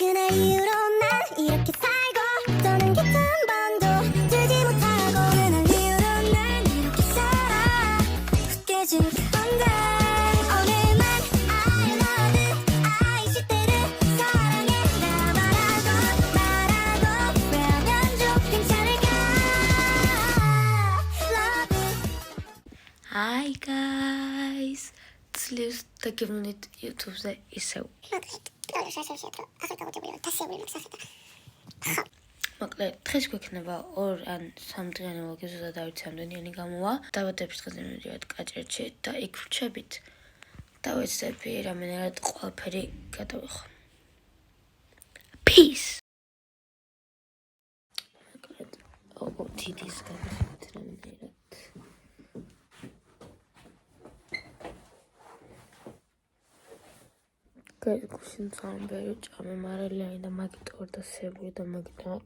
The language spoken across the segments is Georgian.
그날 이후로 난 이렇게 살고 또는 깃한 번도 들지 못하고 그날 이후로 난 이렇게 살아 훅 깨진 건데 오늘만 I love it 아이실 때를 사랑해 나 말하고 왜하면 좀 괜찮을까 Love it Hi guys ძლივს დაგევნით YouTube-ზე ისევ მოკლედ დღეს გვექნება 2 ან 3 დღიანი ვლოგი ზუსტად არ ვიცი ამდენიანი გამოვა დაბადების დღეზე მივიდივართ კაჭერში და იქ ვრჩებით და ვეცდები რამენერად ყველაფერი გადავიხო Peace მოკლედ თითის გადავიხოთ რამენერად გუშინ სამბერი ჭამე მარელიანი და მაგით ორ და სებული და მაგით აქ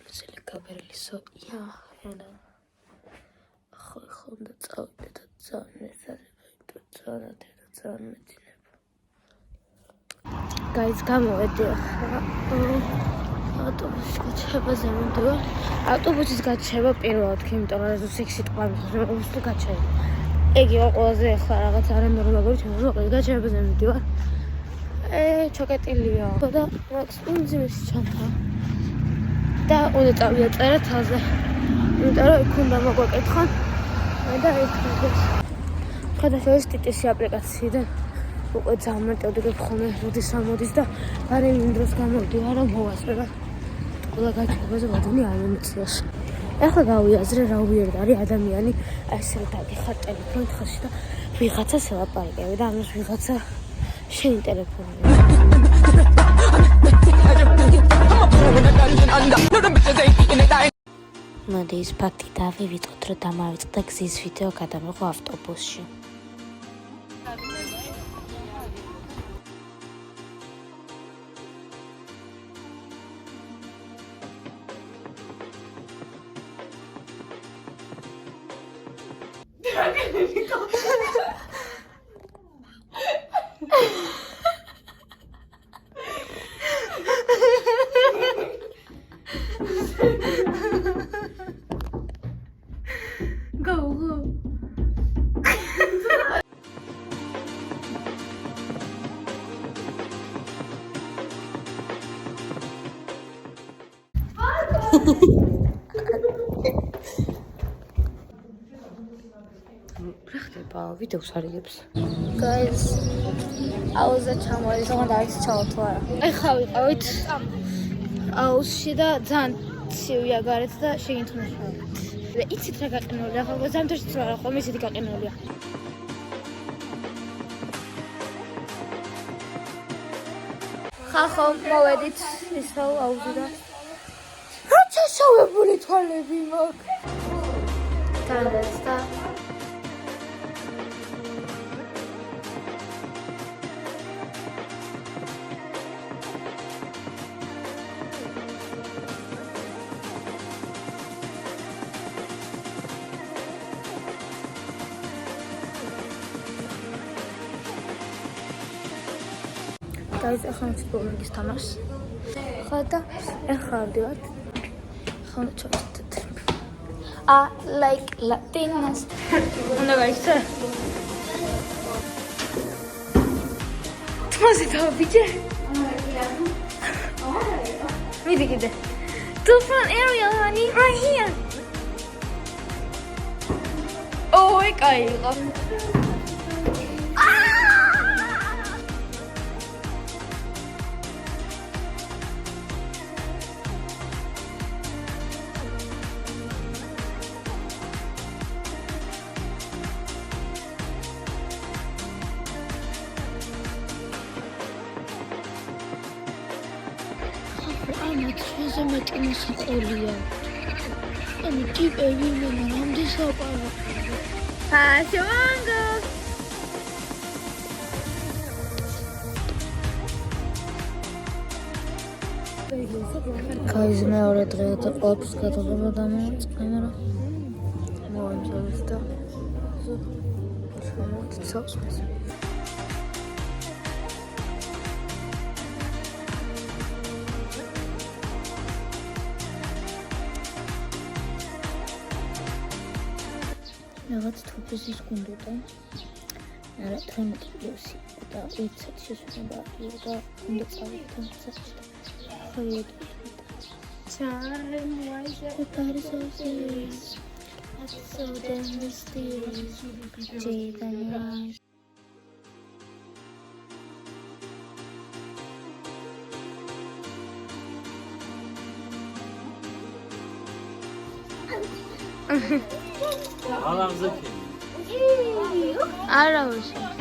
მცელი გაბერლისო ია ენა ხო და წავიდე და ძალიან ესარება და ძალიან მეძინება guys გამოვედი ავტობუსის გაჩერებაზე მივდივარ ავტობუსის გაჩერება პირველად კი იმიტომ რომ ზუსტი ტყამის ავტობუსი გაჩერება ეგ იყო ყველაზე ახლა რაღაც არანორმალური მოკლედ გაჩერებაზე მივდივარ ჩოკეტილია და მაქვს ინძიმის ჩანთა და უნდა წავიდე წერეთაზე იმიტომ რომ იქ უნდა მოგვაკითხონ და იქ გადაშევეს TTC აპლიკაციიდან უკვე დამარტებდი ხოლმე როდის ამოდის და გარემ იმ დროს გამოვიდივარ რომ მოვასწრე და ყველა გაჩერებაზე ვადნი არ მომწიოს ახლა გავიაზრე რა უიერთ არის ადამიანი ასე დაგიხარ ტელეფონით ხაში და ვიღაცას ელაპარაკები და ამას ვიღაცა შენი ტელეფონია მოდი ის ფაქტი დავივიწყოთ რომ დამავიწყდა გზის ვიდეო გადამიღო ავტობუსში Go. ვიდეოს არიგებს. Guys, აუზა ჩამოდის, თუმცა დაიწყო ჩავთო არა. ეხლა ვიყავით აუზში და ძალიან ცივია გარეთ და შეგინთხოვა. და იცით რა გაყინულია, ხო ზამთარშიც რა ხომ ისეთი გაყინულია. ხახო მოვედით ისო აუზი და რა ჩაშავებული თვალები მაქვს. თანდაც და guys, ახლა მოვიდეთ თამაშს. ხა და ახლა ვდივართ. ხა ჩავწეთ. I like Latinas. უნდა გაიქცე. თმასი დავიჯე. მიდი კიდე. The front area, honey, right here. Oh, ეკაიღო. ამათზე მეტი მოსაყოლია. ანუ ტიპები მენა რამდენი საპარაკო. ფაშონგო. Guys, მეორე დღე და ყოფს გადაღება დამოწყე, მაგრამ მოამზადეს და ჩამოწევს. რაღაც თოფიზის გუნდოდა. არა 18 პლუსი და 1 შესვენება და უნდა წავიდე საჭირო. ხოიეთ. Time wise the Paris so serious. That's so damn mysterious. Jaden Rice. Ağzı Ara olsun.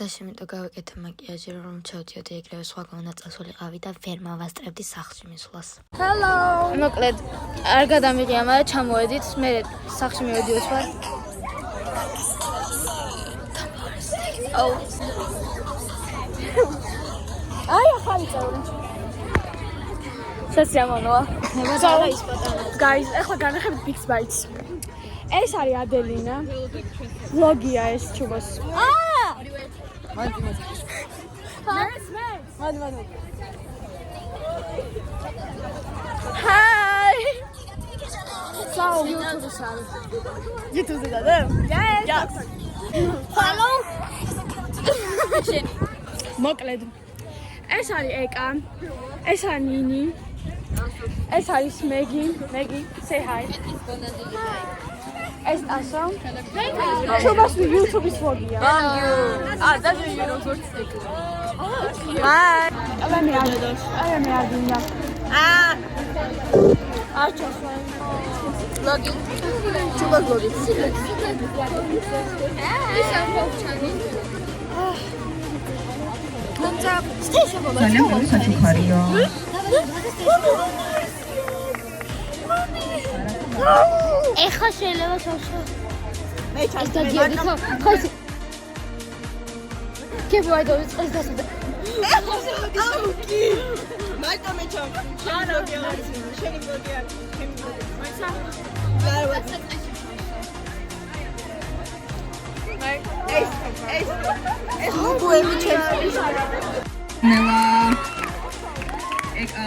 გზაში მეტო გავეკეთე მაკიაჟი რომ ჩავდიოდი ეგრევე სხვა განაწასულიყავი და ვერ მავასწრებდი სახლში მისვლას. Hello. მოკლედ არ გადამიღია, მაგრამ ჩამოვედით, მე სახლში მივედი ვარ. Oh. აი ახალი წევრი. სასიამოვნოა. ნებადაა ის პატარა. Guys, ახლა განახებით Pixbytes. ეს არის ადელინა. ვლოგია ეს ჩუბოს. Mandi. Hi. So YouTube da? Yes. Follow. მოკლედ ეს არის ეკა, ეს არის ნინი, ეს არის მეგი, say hi. ეს ასო. ჩუბოს YouTube-ის ვლოგია. დაჟე YouTube-ის. Hi. მე არ დინდა. არჩევს. ვლოგი. ჩუბოს ვლოგი. ის ამ ფოჩანი. თუმცა სტეშობა ძალიან საჩუქარია. ეხა შეიძლება შავშო. მე ჩასდიოდი ხო? კები ვაიდო წყლის დასადა. აუკი. მაიტო მე ჩამ. არა, შენი გოდი არის. ჩემი გოდი. მაიცა. ეს მოგუები ჩემს. ნელა. ეკა.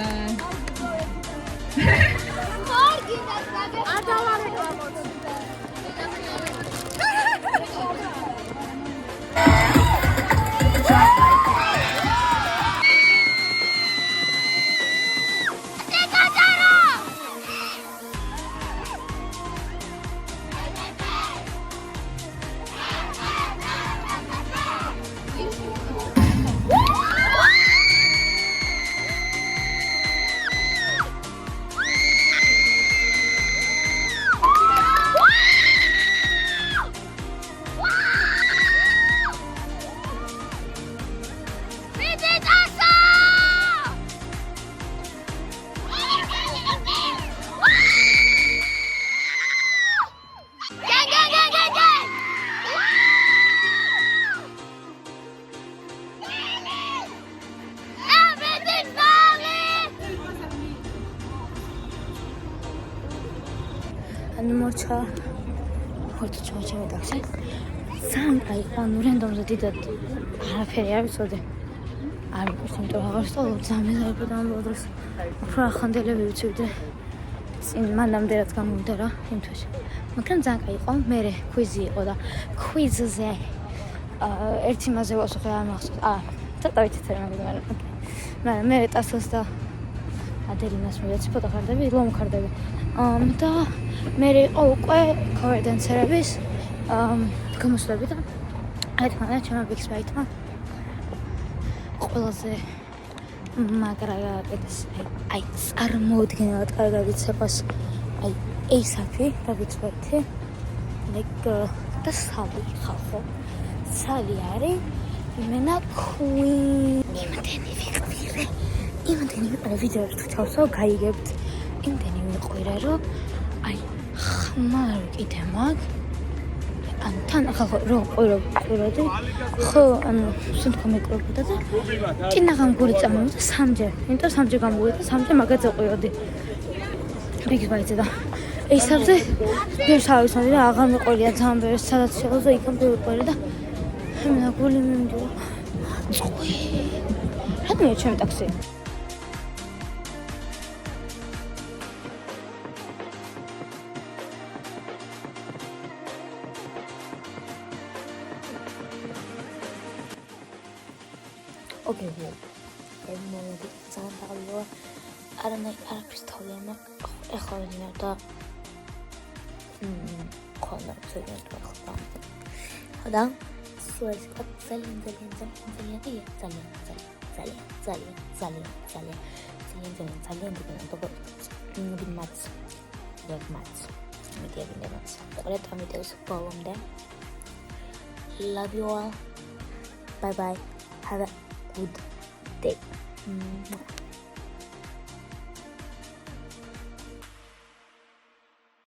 მორჩა ხოთი ჩავჩემე ტაქსი სამ აი ანუ რენდომზე დიდად არაფერი არ ვიცოდი არ მიყურს იმიტომ აღარ ვსწავლობ ძალიან ზარბი დამბოდროს უფრო ახანდელები ვიცივდი წინ მანამდე რაც გამოვიდა რა იმ თვეში მაგრამ ძალიან კაი იყო მე კვიზი იყო და კვიზზე ერთი მასე ვასუხე არ მახსოვს ცოტა ვიცით მაგრამ მე ტასოს და ადელინას მივეცი ფოტოხარდები ლომქარდები და მე იყო უკვე კორდენსერების გამოსვლები და აი თქვა ჩემო Pixbyte-მა ყველაზე მაგრა ეს აი წარმოუდგენელად კარგად იცებას აი ASAP და Pixbyte და სალი ხალხო სალი არის იმენა Queen იმდენი ვიყურე ვიდეოს თუ ჩავსო გაიგებთ იმდენი ვიყურე რომ აი ხმარ კიდე მაგ ანუ თან ახლა რო ყურადღებდი ხო ანუ სუნთქო მეკრობოდა და კინაღამ გული წამოვიდა 3-ჯერ იმიტომ 3-ჯერ გამოვიდა 3-ჯერ მაგაზე ყურადღებდი რიგს ვაიცე და ისაბზე ბევრს ავისმოდი და აღარ მეყოლია ძალიან ბევრს სადაც შეღო იქამ ბევრი და მე გული მიმდიო წყვი რატომ ჩემი ტაქსი Okay, well, everyone ძალიან დაღლია. არაფრის თავი არ მაქვს. ეხლა ვინა და ხოლმე ძალიან ხდება. ხოდა სულ ძალიან love you all. Bye bye. Have a good day.